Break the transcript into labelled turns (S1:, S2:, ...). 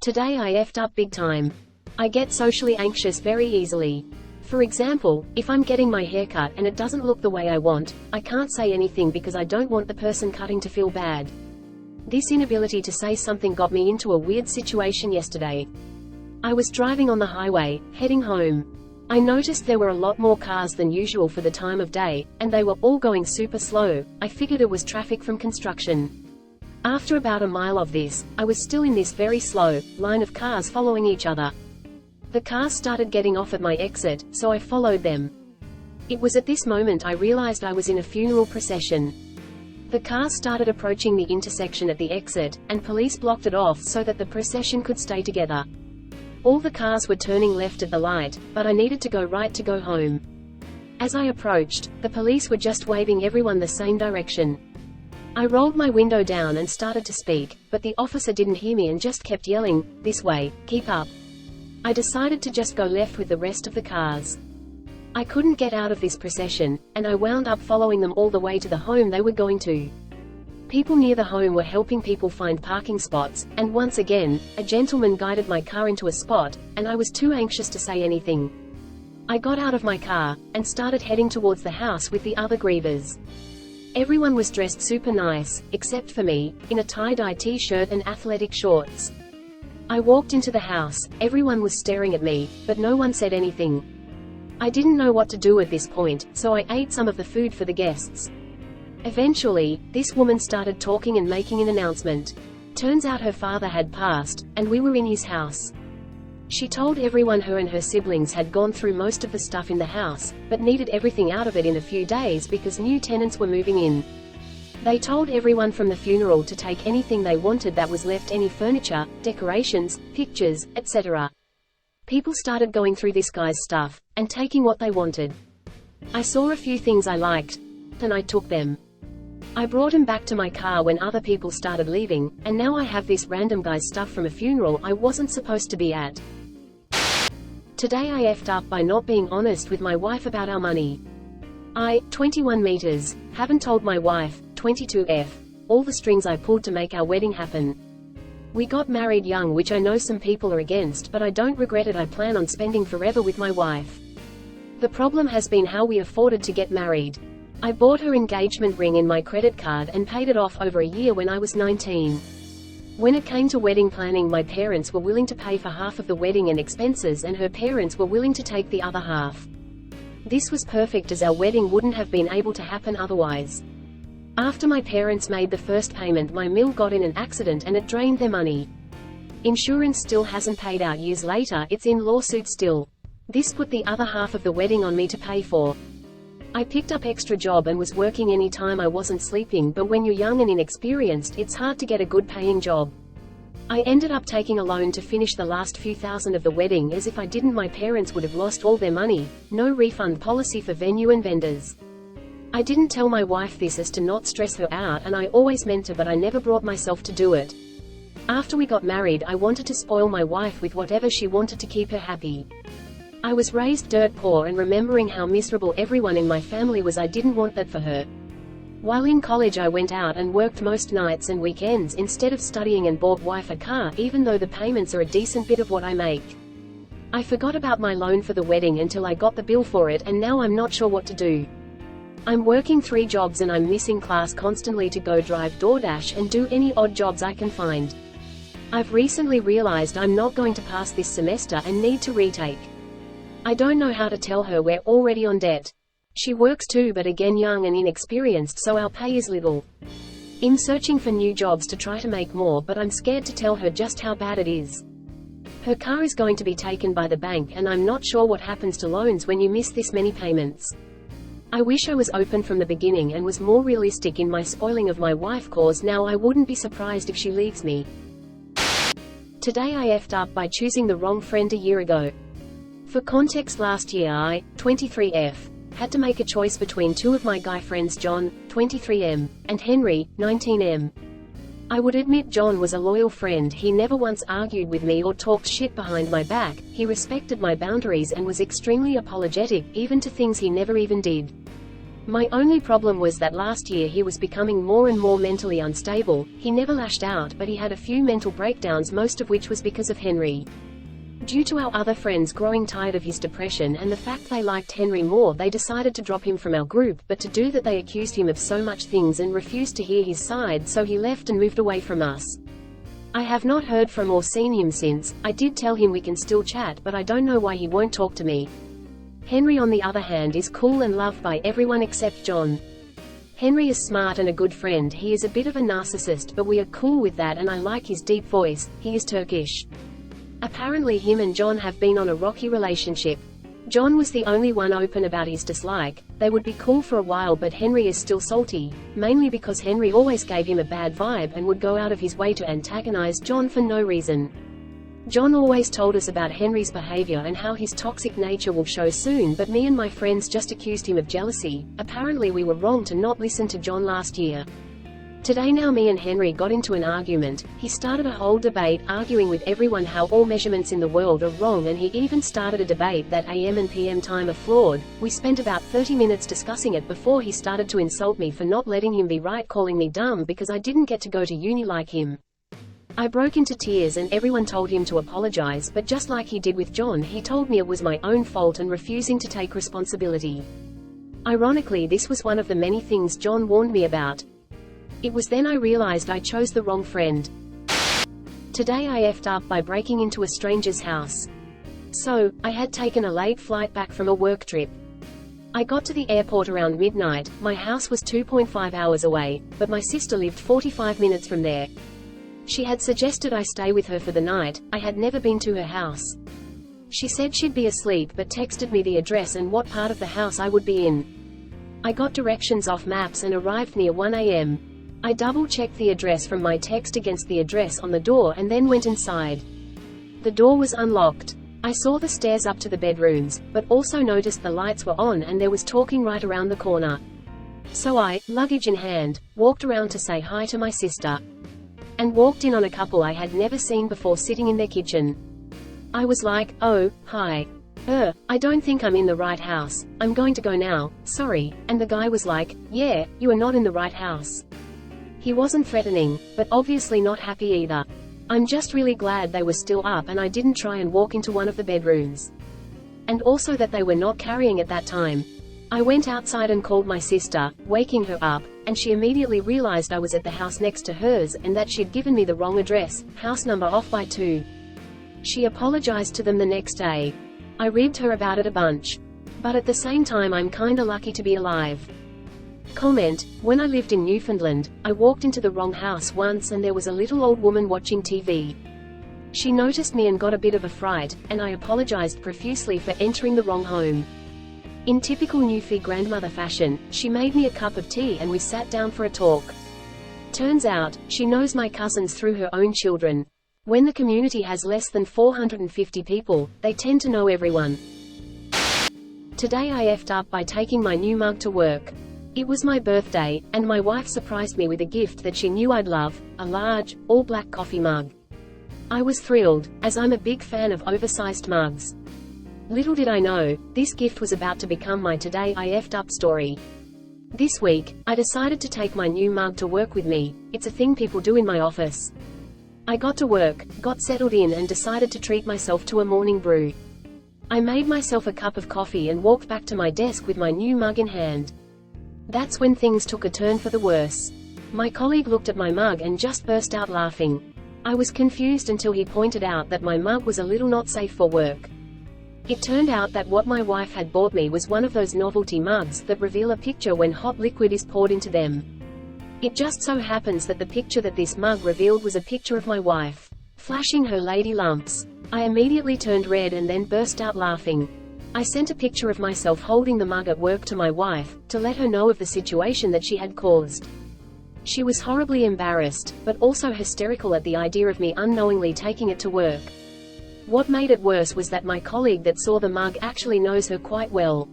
S1: Today I effed up big time. I get socially anxious very easily. For example, if I'm getting my hair cut and it doesn't look the way I want, I can't say anything because I don't want the person cutting to feel bad. This inability to say something got me into a weird situation yesterday. I was driving on the highway, heading home. I noticed there were a lot more cars than usual for the time of day, and they were all going super slow. I figured it was traffic from construction. After about a mile of this, I was still in this very slow line of cars following each other. The cars started getting off at my exit, so I followed them. It was at this moment I realized I was in a funeral procession. The cars started approaching the intersection at the exit, and police blocked it off so that the procession could stay together. All the cars were turning left at the light, but I needed to go right to go home. As I approached, the police were just waving everyone the same direction. I rolled my window down and started to speak, but the officer didn't hear me and just kept yelling, "This way, keep up." I decided to just go left with the rest of the cars. I couldn't get out of this procession, and I wound up following them all the way to the home they were going to. People near the home were helping people find parking spots, and once again, a gentleman guided my car into a spot, and I was too anxious to say anything. I got out of my car, and started heading towards the house with the other grievers. Everyone was dressed super nice, except for me, in a tie-dye t-shirt and athletic shorts. I walked into the house, everyone was staring at me, but no one said anything. I didn't know what to do at this point, so I ate some of the food for the guests. Eventually, this woman started talking and making an announcement. Turns out her father had passed, and we were in his house. She told everyone her and her siblings had gone through most of the stuff in the house, but needed everything out of it in a few days because new tenants were moving in. They told everyone from the funeral to take anything they wanted that was left, any furniture, decorations, pictures, etc. People started going through this guy's stuff, and taking what they wanted. I saw a few things I liked, and I took them. I brought him back to my car when other people started leaving, and now I have this random guy's stuff from a funeral I wasn't supposed to be at. Today I effed up by not being honest with my wife about our money. I, 21 meters, haven't told my wife, 22F, all the strings I pulled to make our wedding happen. We got married young, which I know some people are against, but I don't regret it. I plan on spending forever with my wife. The problem has been how we afforded to get married. I bought her engagement ring in my credit card and paid it off over a year when I was 19. When it came to wedding planning, my parents were willing to pay for half of the wedding and expenses, and her parents were willing to take the other half. This was perfect, as our wedding wouldn't have been able to happen otherwise. After my parents made the first payment, my mill got in an accident and it drained their money. Insurance still hasn't paid out years later, it's in lawsuit still. This put the other half of the wedding on me to pay for. I picked up extra job and was working any time I wasn't sleeping, but when you're young and inexperienced, it's hard to get a good paying job. I ended up taking a loan to finish the last few thousand of the wedding, as if I didn't my parents would have lost all their money. No refund policy for venue and vendors. I didn't tell my wife this as to not stress her out, and I always meant to, but I never brought myself to do it. After we got married, I wanted to spoil my wife with whatever she wanted to keep her happy. I was raised dirt poor, and remembering how miserable everyone in my family was, I didn't want that for her. While in college, I went out and worked most nights and weekends instead of studying, and bought wife a car, even though the payments are a decent bit of what I make. I forgot about my loan for the wedding until I got the bill for it, and now I'm not sure what to do. I'm working 3 jobs and I'm missing class constantly to go drive DoorDash and do any odd jobs I can find. I've recently realized I'm not going to pass this semester and need to retake. I don't know how to tell her we're already on debt. She works too, but again young and inexperienced, so our pay is little. I'm searching for new jobs to try to make more, but I'm scared to tell her just how bad it is. Her car is going to be taken by the bank, and I'm not sure what happens to loans when you miss this many payments. I wish I was open from the beginning and was more realistic in my spoiling of my wife, cause now I wouldn't be surprised if she leaves me. Today I effed up by choosing the wrong friend a year ago. For context, last year I, 23F, had to make a choice between 2 of my guy friends, John, 23M, and Henry, 19M. I would admit John was a loyal friend. He never once argued with me or talked shit behind my back. He respected my boundaries and was extremely apologetic, even to things he never even did. My only problem was that last year he was becoming more and more mentally unstable. He never lashed out, but he had a few mental breakdowns, most of which was because of Henry. Due to our other friends growing tired of his depression and the fact they liked Henry more, they decided to drop him from our group, but to do that they accused him of so much things and refused to hear his side, so he left and moved away from us. I have not heard from or seen him since. I did tell him we can still chat, but I don't know why he won't talk to me. Henry on the other hand is cool and loved by everyone except John. Henry is smart and a good friend. He is a bit of a narcissist, but we are cool with that, and I like his deep voice. He is Turkish. Apparently him and John have been on a rocky relationship. John was the only one open about his dislike. They would be cool for a while, but Henry is still salty, mainly because Henry always gave him a bad vibe and would go out of his way to antagonize John for no reason. John always told us about Henry's behavior and how his toxic nature will show soon, but me and my friends just accused him of jealousy. Apparently we were wrong to not listen to John last year. Today now me and Henry got into an argument. He started a whole debate, arguing with everyone how all measurements in the world are wrong, and he even started a debate that AM and PM time are flawed. We spent about 30 minutes discussing it before he started to insult me for not letting him be right, calling me dumb because I didn't get to go to uni like him. I broke into tears and everyone told him to apologize, but just like he did with John, he told me it was my own fault and refusing to take responsibility. Ironically, this was one of the many things John warned me about. It was then I realized I chose the wrong friend. Today I effed up by breaking into a stranger's house. So, I had taken a late flight back from a work trip. I got to the airport around midnight. My house was 2.5 hours away, but my sister lived 45 minutes from there. She had suggested I stay with her for the night. I had never been to her house. She said she'd be asleep but texted me the address and what part of the house I would be in. I got directions off maps and arrived near 1 a.m. I double-checked the address from my text against the address on the door and then went inside. The door was unlocked. I saw the stairs up to the bedrooms, but also noticed the lights were on and there was talking right around the corner. So I, luggage in hand, walked around to say hi to my sister. And walked in on a couple I had never seen before sitting in their kitchen. I was like, oh, hi. I don't think I'm in the right house. I'm going to go now, sorry. And the guy was like, yeah, you are not in the right house. He wasn't threatening, but obviously not happy either. I'm just really glad they were still up and I didn't try and walk into one of the bedrooms. And also that they were not carrying at that time. I went outside and called my sister, waking her up, and she immediately realized I was at the house next to hers and that she'd given me the wrong address, house number off by 2. She apologized to them the next day. I ribbed her about it a bunch. But at the same time I'm kinda lucky to be alive. Comment: when I lived in Newfoundland, I walked into the wrong house once and there was a little old woman watching TV. She noticed me and got a bit of a fright, and I apologized profusely for entering the wrong home. In typical Newfie grandmother fashion, she made me a cup of tea and we sat down for a talk. Turns out, she knows my cousins through her own children. When the community has less than 450 people, they tend to know everyone. Today I effed up by taking my new mug to work. It was my birthday, and my wife surprised me with a gift that she knew I'd love, a large, all-black coffee mug. I was thrilled, as I'm a big fan of oversized mugs. Little did I know, this gift was about to become my Today I effed up story. This week, I decided to take my new mug to work with me. It's a thing people do in my office. I got to work, got settled in and decided to treat myself to a morning brew. I made myself a cup of coffee and walked back to my desk with my new mug in hand. That's when things took a turn for the worse. My colleague looked at my mug and just burst out laughing. I was confused until he pointed out that my mug was a little not safe for work. It turned out that what my wife had bought me was one of those novelty mugs that reveal a picture when hot liquid is poured into them. It just so happens that the picture that this mug revealed was a picture of my wife, flashing her lady lumps. I immediately turned red and then burst out laughing. I sent a picture of myself holding the mug at work to my wife, to let her know of the situation that she had caused. She was horribly embarrassed, but also hysterical at the idea of me unknowingly taking it to work. What made it worse was that my colleague that saw the mug actually knows her quite well.